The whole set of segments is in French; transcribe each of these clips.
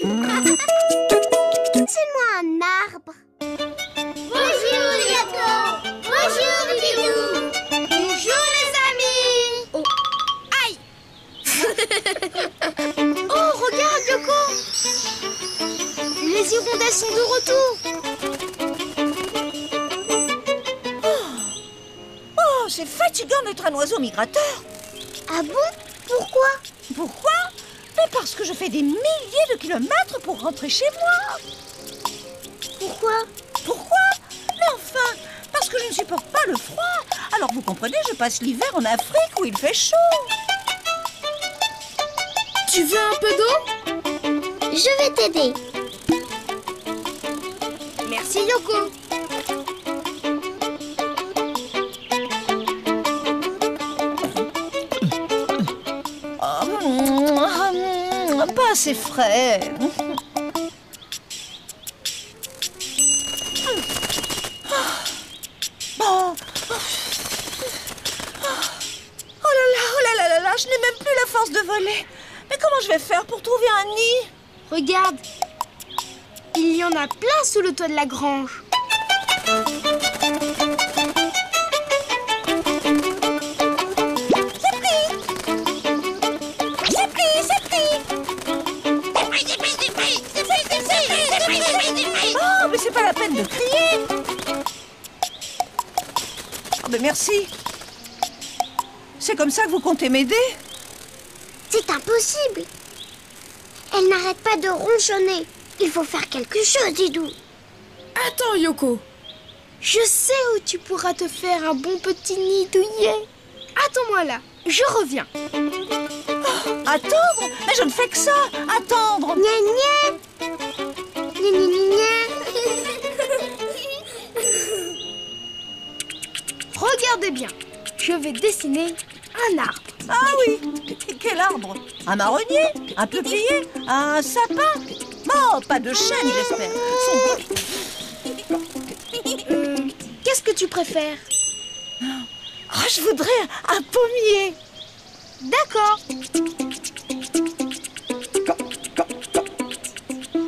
C'est-moi un arbre. Bonjour, Yoko. Bonjour, Didou. Bonjour, les amis. Oh. Aïe. Oh, regarde, Yoko. Les hirondelles sont de retour. Oh, c'est fatigant d'être un oiseau migrateur. Ah bon? Pourquoi? Pourquoi? Mais parce que je fais des milliers de kilomètres pour rentrer chez moi. Pourquoi? Pourquoi? Mais enfin, parce que je ne supporte pas le froid. Alors vous comprenez, je passe l'hiver en Afrique où il fait chaud. Tu veux un peu d'eau? Je vais t'aider. Merci, Yoko. Pas assez frais. Je n'ai même plus la force de voler. Mais comment je vais faire pour trouver un nid? Regarde. Il y en a plein sous le toit de la grange. Oh, mais c'est pas la peine de crier. Oh, mais merci. C'est comme ça que vous comptez m'aider? C'est impossible. Elle n'arrête pas de ronchonner. Il faut faire quelque chose, Didou. Attends, Yoko. Je sais où tu pourras te faire un bon petit nid douillet. Attends-moi là, je reviens. Attendre? Mais je ne fais que ça. Attendre. Gna gna. Gna gna gna gna. Regardez bien, je vais dessiner un arbre. Ah oui. Quel arbre? Un marronnier? Un peuplier? Un sapin? Oh, pas de chêne, j'espère. Qu'est-ce que tu préfères? Oh, je voudrais un pommier. D'accord.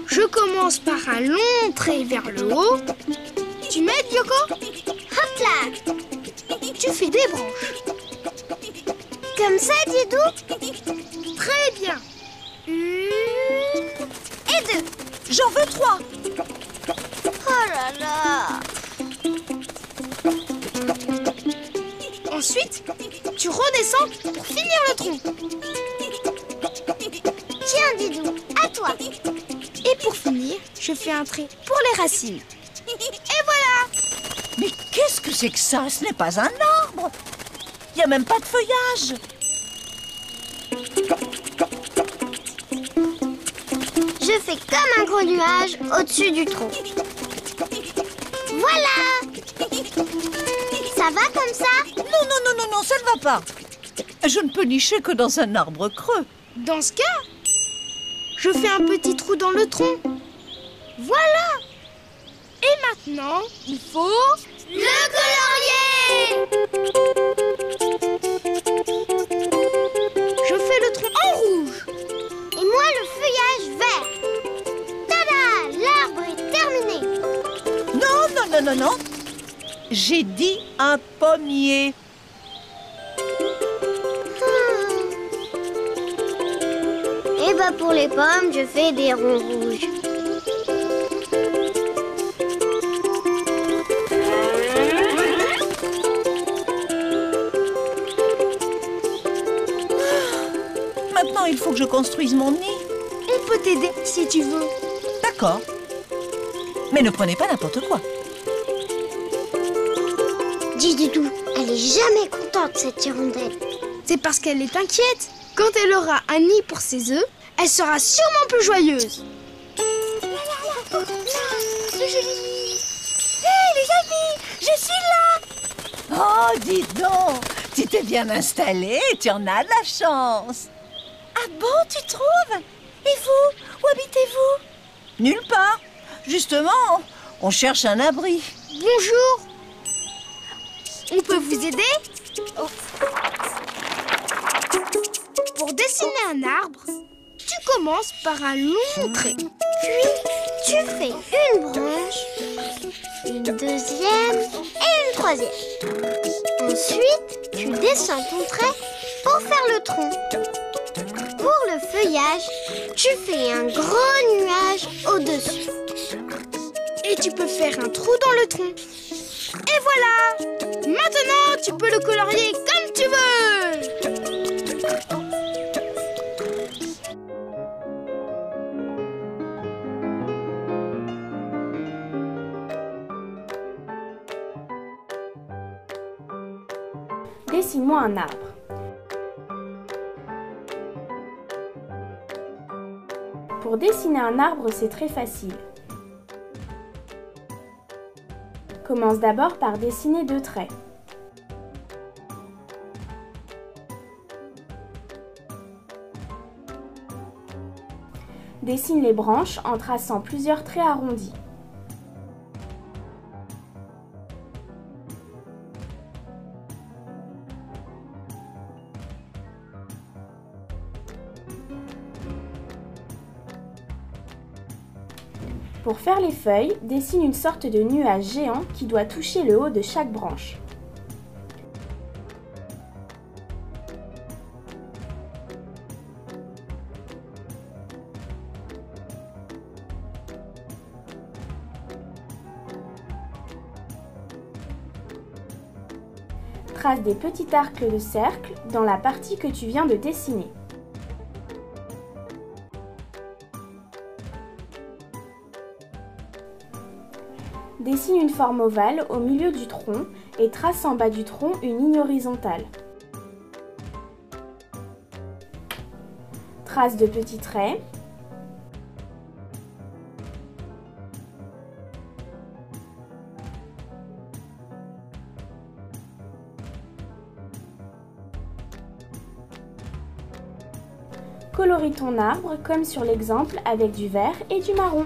Je commence par un long trait vers le haut. Tu m'aides, Yoko? Hop là. Tu fais des branches. Comme ça, Didou? Très bien. Et 2. J'en veux 3. Oh là là. Ensuite, tu redescends pour finir le tronc. Tiens, Didou, à toi. Et pour finir, je fais un trait pour les racines. Et voilà! Mais qu'est-ce que c'est que ça? Ce n'est pas un arbre. Il n'y a même pas de feuillage. Je fais comme un gros nuage au-dessus du tronc. Voilà! Ça va comme ça? Non, ça ne va pas. Je ne peux nicher que dans un arbre creux. Dans ce cas, je fais un petit trou dans le tronc. Voilà! Et maintenant, il faut... Le colorier! Je fais le tronc en rouge. Et moi, le feuillage vert. Tada! L'arbre est terminé. Non. J'ai dit un pommier. Et bah pour les pommes, je fais des ronds rouges. Maintenant, il faut que je construise mon nid. On peut t'aider si tu veux. D'accord. Mais ne prenez pas n'importe quoi. Dis Didou, elle est jamais contente cette hirondelle. C'est parce qu'elle est inquiète. Quand elle aura un nid pour ses œufs, elle sera sûrement plus joyeuse. Le joli nid. Hé les amis, je suis là. Oh, dis donc, tu t'es bien installé, tu en as de la chance. Ah bon, tu trouves? Et vous, où habitez-vous? Nulle part. Justement, on cherche un abri. Bonjour. On peut vous aider? Pour dessiner un arbre, tu commences par un long trait. Puis, tu fais une branche, une deuxième et une troisième. Ensuite, tu descends ton trait pour faire le tronc. Pour le feuillage, tu fais un gros nuage au-dessus. Et tu peux faire un trou dans le tronc. Et voilà! Maintenant, tu peux le colorier comme tu veux! Dessine-moi un arbre. Pour dessiner un arbre, c'est très facile. Commence d'abord par dessiner 2 traits. Dessine les branches en traçant plusieurs traits arrondis. Pour faire les feuilles, dessine une sorte de nuage géant qui doit toucher le haut de chaque branche. Trace des petits arcs de cercle dans la partie que tu viens de dessiner. Dessine une forme ovale au milieu du tronc et trace en bas du tronc une ligne horizontale. Trace de petits traits. Colorie ton arbre comme sur l'exemple avec du vert et du marron.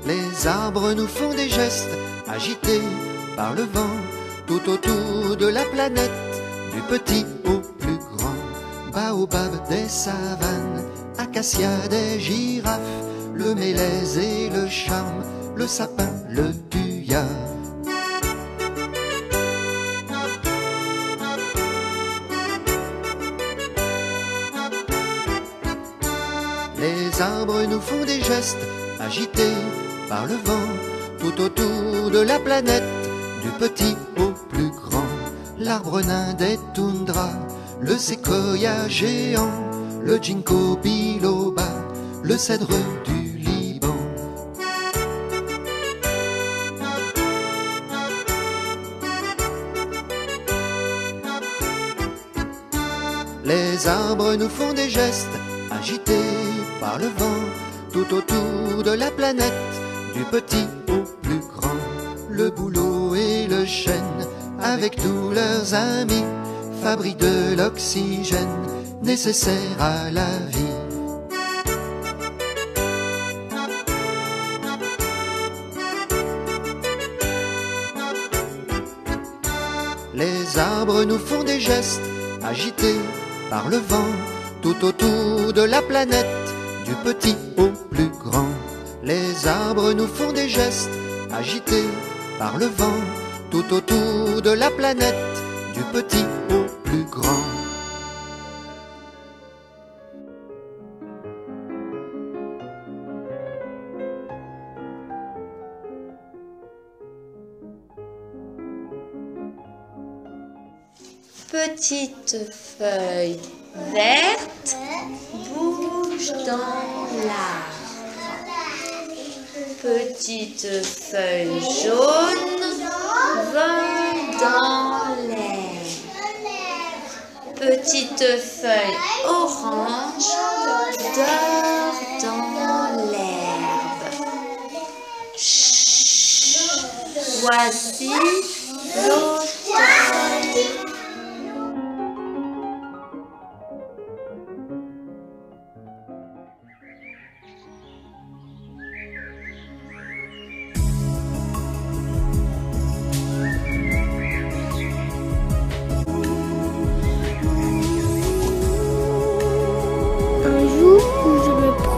Les arbres nous font des gestes agités par le vent tout autour de la planète, du petit au plus grand. Baobab des savanes, acacia des girafes, le mélèze et le charme, le sapin, le thuya. Les arbres nous font des gestes agités par le vent tout autour de la planète, du petit au plus grand. L'arbre nain des toundras, le séquoia géant, le ginkgo biloba, le cèdre du Liban. Les arbres nous font des gestes agités par le vent tout autour de la planète, du petit au plus grand. Le bouleau et le chêne, avec tous leurs amis, fabriquent de l'oxygène nécessaire à la vie. arbres nous font des gestes, agités par le vent, tout autour de la planète, du petit au plus grand. Les arbres nous font des gestes, agités par le vent, tout autour de la planète, du petit au plus grand. Petite feuille verte bouge dans l'arbre. Petite feuille jaune vole dans l'air. Petite feuille orange dort dans l'herbe. Chut, voici l'automne.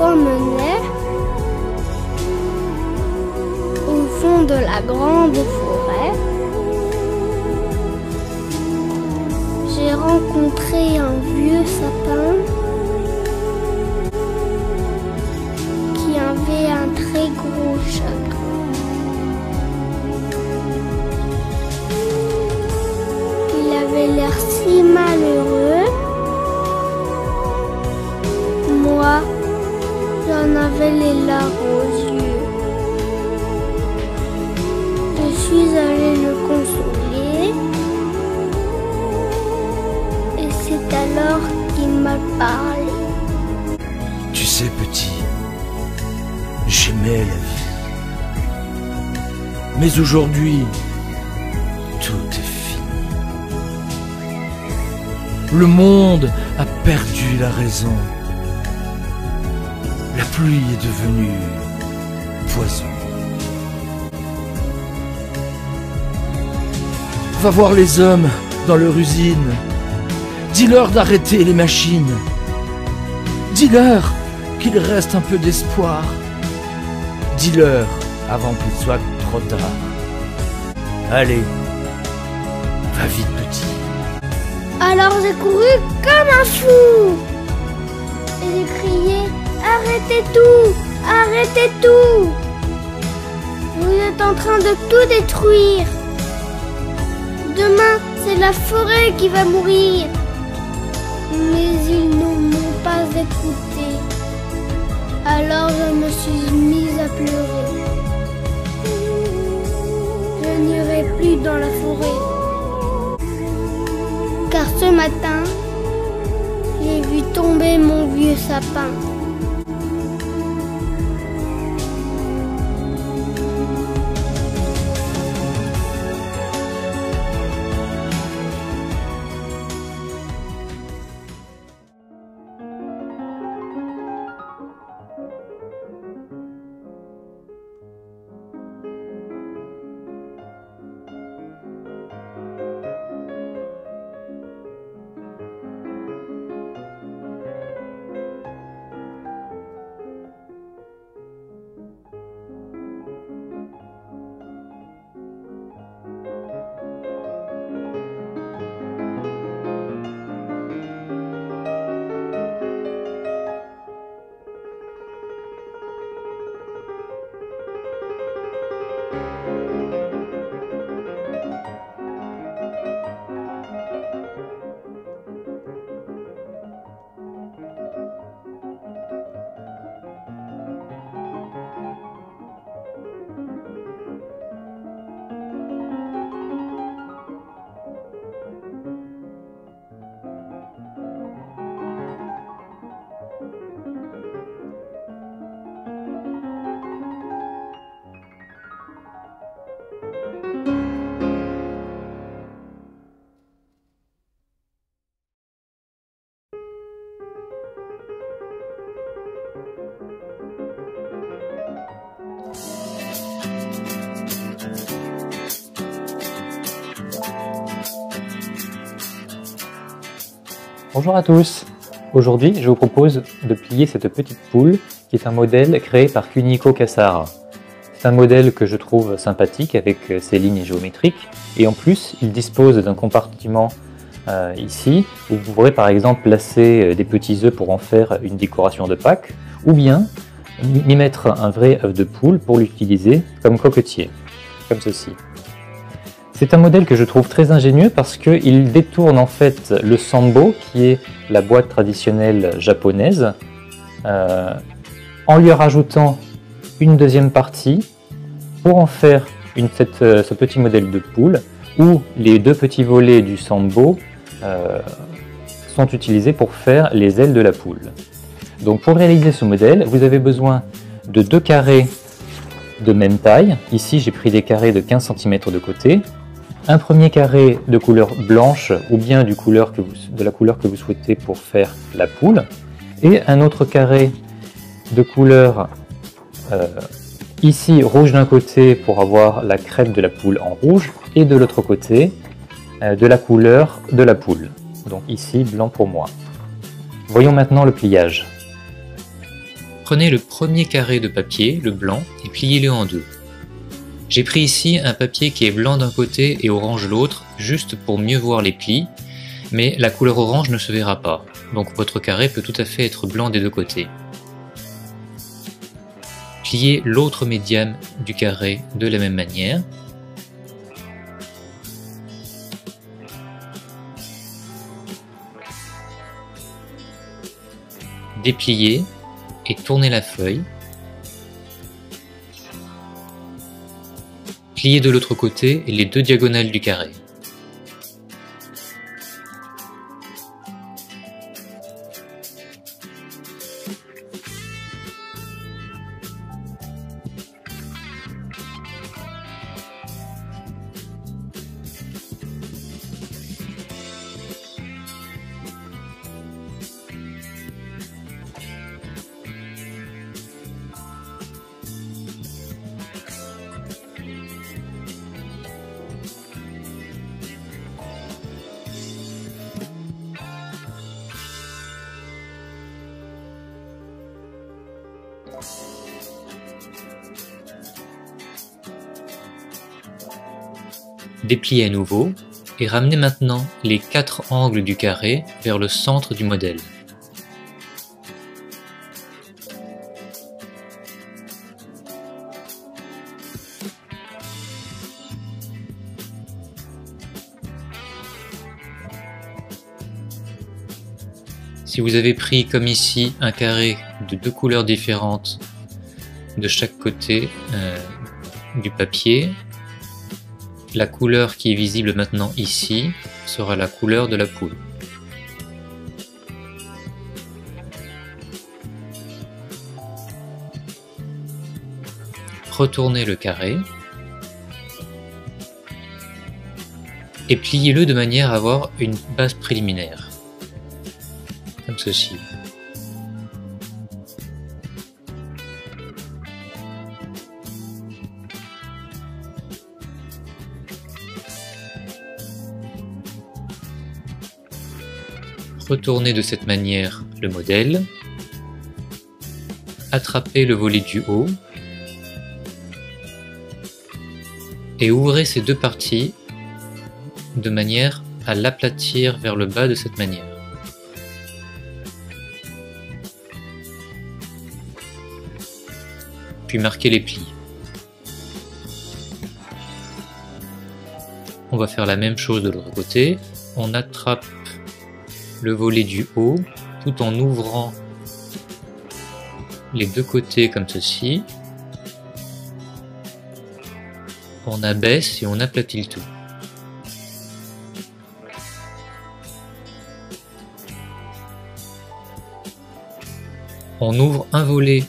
Promenais au fond de la grande forêt. J'ai rencontré un vieux sapin qui avait un très gros chagrin. Il avait l'air si malheureux. Moi, j'en avais les larmes aux yeux. Je suis allée le consoler. Et c'est alors qu'il m'a parlé. Tu sais, petit, j'aimais la vie. Mais aujourd'hui, tout est fini. Le monde a perdu la raison. La pluie est devenue poison. Va voir les hommes dans leur usine. Dis-leur d'arrêter les machines. Dis-leur qu'il reste un peu d'espoir. Dis-leur avant qu'il soit trop tard. Allez, va vite, petit. Alors j'ai couru comme un fou. Et j'ai crié: arrêtez tout! Arrêtez tout! Vous êtes en train de tout détruire. Demain, c'est la forêt qui va mourir. Mais ils ne m'ont pas écouté. Alors je me suis mise à pleurer. Je n'irai plus dans la forêt. Car ce matin, j'ai vu tomber mon vieux sapin. Bonjour à tous. Aujourd'hui, je vous propose de plier cette petite poule qui est un modèle créé par Kunihiko Kasara. C'est un modèle que je trouve sympathique avec ses lignes géométriques et en plus, il dispose d'un compartiment ici où vous pourrez par exemple placer des petits œufs pour en faire une décoration de Pâques ou bien y mettre un vrai œuf de poule pour l'utiliser comme coquetier, comme ceci. C'est un modèle que je trouve très ingénieux parce qu'il détourne en fait le sambo, qui est la boîte traditionnelle japonaise, en lui rajoutant une deuxième partie pour en faire ce petit modèle de poule où les deux petits volets du sambo sont utilisés pour faire les ailes de la poule. Donc pour réaliser ce modèle, vous avez besoin de 2 carrés de même taille. Ici j'ai pris des carrés de 15 cm de côté. Un premier carré de couleur blanche ou bien de la couleur que vous souhaitez pour faire la poule. Et un autre carré de couleur ici rouge d'un côté pour avoir la crête de la poule en rouge et de l'autre côté de la couleur de la poule. Donc ici blanc pour moi. Voyons maintenant le pliage. Prenez le premier carré de papier, le blanc, et pliez-le en deux. J'ai pris ici un papier qui est blanc d'un côté et orange de l'autre, juste pour mieux voir les plis, mais la couleur orange ne se verra pas, donc votre carré peut tout à fait être blanc des deux côtés. Pliez l'autre médiane du carré de la même manière. Dépliez et tournez la feuille. Pliez de l'autre côté les deux diagonales du carré. Dépliez à nouveau et ramenez maintenant les 4 angles du carré vers le centre du modèle. Si vous avez pris comme ici un carré de 2 couleurs différentes de chaque côté du papier, la couleur qui est visible maintenant ici sera la couleur de la poule. Retournez le carré et pliez-le de manière à avoir une base préliminaire, comme ceci. Retournez de cette manière le modèle, attrapez le volet du haut et ouvrez ces deux parties de manière à l'aplatir vers le bas de cette manière. Puis marquez les plis. On va faire la même chose de l'autre côté. On attrape le volet du haut tout en ouvrant les deux côtés comme ceci. On abaisse et on aplatit le tout. On ouvre un volet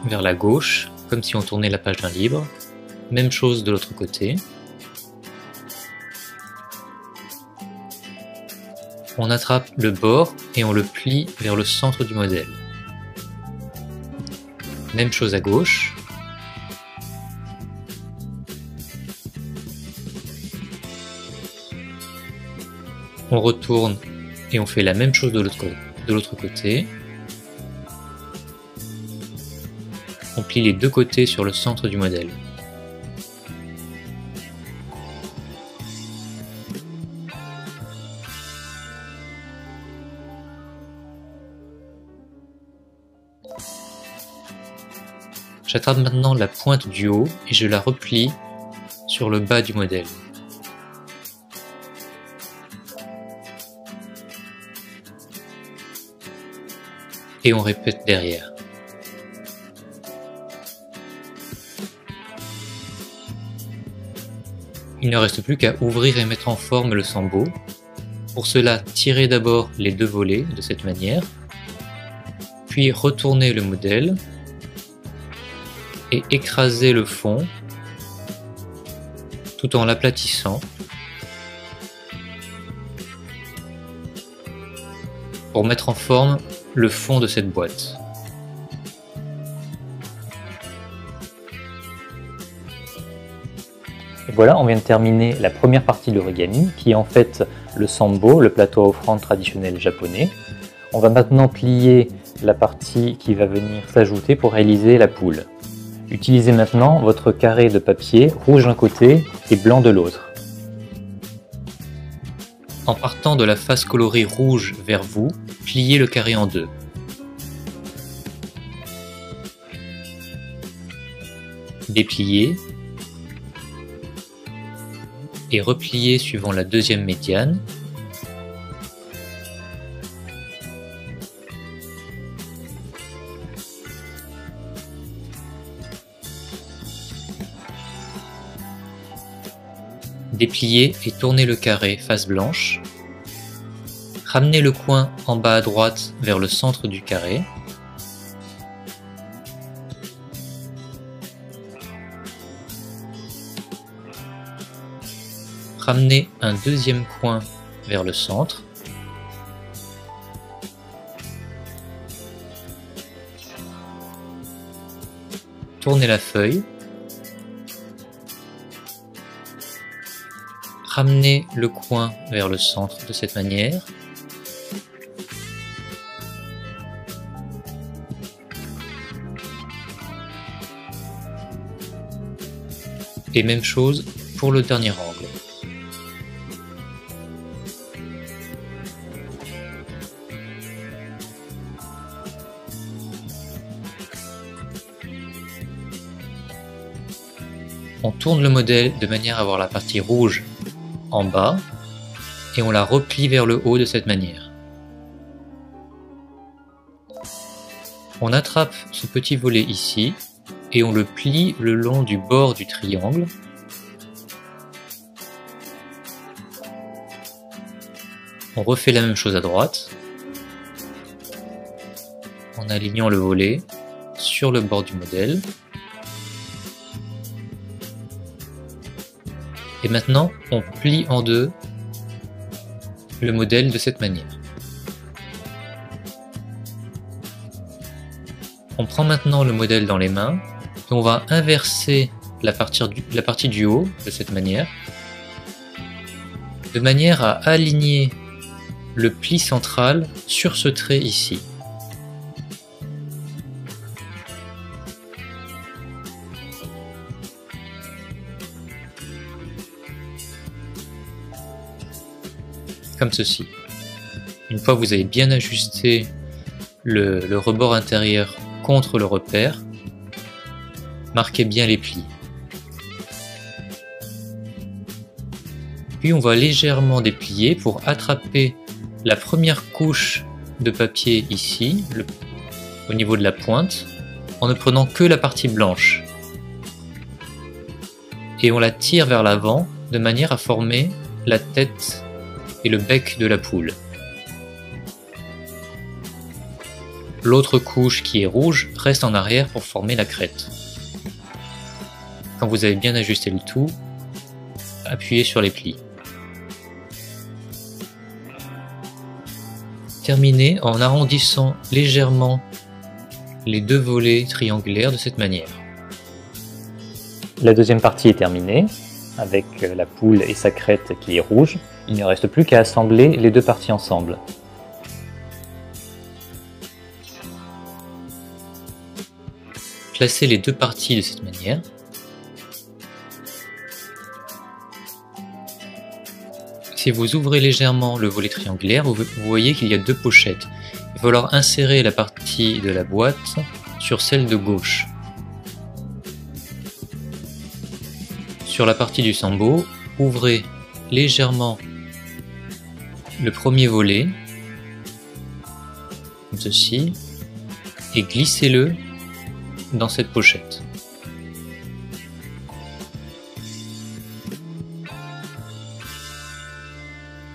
vers la gauche, comme si on tournait la page d'un livre. Même chose de l'autre côté. On attrape le bord et on le plie vers le centre du modèle. Même chose à gauche. On retourne Et on fait la même chose de l'autre côté. On plie les deux côtés sur le centre du modèle. J'attrape maintenant la pointe du haut et je la replie sur le bas du modèle. Et on répète derrière. Il ne reste plus qu'à ouvrir et mettre en forme le sambo. Pour cela, tirez d'abord les deux volets de cette manière, puis retournez le modèle et écrasez le fond tout en l'aplatissant pour mettre en forme le fond de cette boîte. Et voilà, on vient de terminer la première partie de l'origami, qui est en fait le sambo, le plateau à offrande traditionnel japonais. On va maintenant plier la partie qui va venir s'ajouter pour réaliser la poule. Utilisez maintenant votre carré de papier rouge d'un côté et blanc de l'autre. En partant de la face colorée rouge vers vous, pliez le carré en deux. Dépliez et repliez suivant la deuxième médiane. Dépliez et tournez le carré face blanche. Ramenez le coin en bas à droite vers le centre du carré. Ramenez un deuxième coin vers le centre. Tournez la feuille. Ramenez le coin vers le centre de cette manière. Et même chose pour le dernier angle. On tourne le modèle de manière à avoir la partie rouge en bas et on la replie vers le haut de cette manière. On attrape ce petit volet ici et on le plie le long du bord du triangle. On refait la même chose à droite en alignant le volet sur le bord du modèle. Et maintenant, on plie en deux le modèle de cette manière. On prend maintenant le modèle dans les mains et on va inverser la partie du haut de cette manière, de manière à aligner le pli central sur ce trait ici. Comme ceci. Une fois que vous avez bien ajusté le rebord intérieur contre le repère, marquez bien les plis. Puis on va légèrement déplier pour attraper la première couche de papier ici, au niveau de la pointe, en ne prenant que la partie blanche. Et on la tire vers l'avant de manière à former la tête et le bec de la poule. L'autre couche qui est rouge reste en arrière pour former la crête. Quand vous avez bien ajusté le tout, appuyez sur les plis. Terminez en arrondissant légèrement les deux volets triangulaires de cette manière. La deuxième partie est terminée, avec la poule et sa crête qui est rouge. Il ne reste plus qu'à assembler les deux parties ensemble. Placez les deux parties de cette manière. Si vous ouvrez légèrement le volet triangulaire, vous voyez qu'il y a deux pochettes. Il va falloir insérer la partie de la boîte sur celle de gauche. Sur la partie du Sambo, ouvrez légèrement le premier volet, comme ceci, et glissez-le dans cette pochette.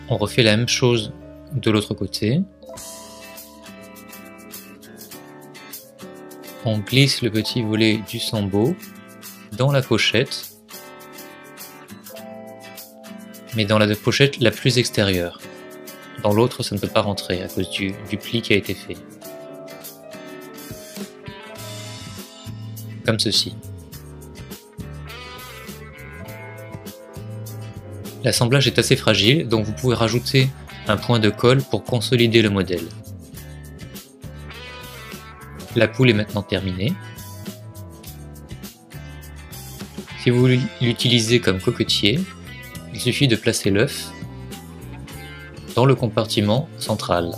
On refait la même chose de l'autre côté. On glisse le petit volet du Sambo dans la pochette, mais dans la pochette la plus extérieure. Dans l'autre, ça ne peut pas rentrer à cause du pli qui a été fait. Comme ceci. L'assemblage est assez fragile, donc vous pouvez rajouter un point de colle pour consolider le modèle. La poule est maintenant terminée. Si vous l'utilisez comme coquetier, il suffit de placer l'œuf dans le compartiment central.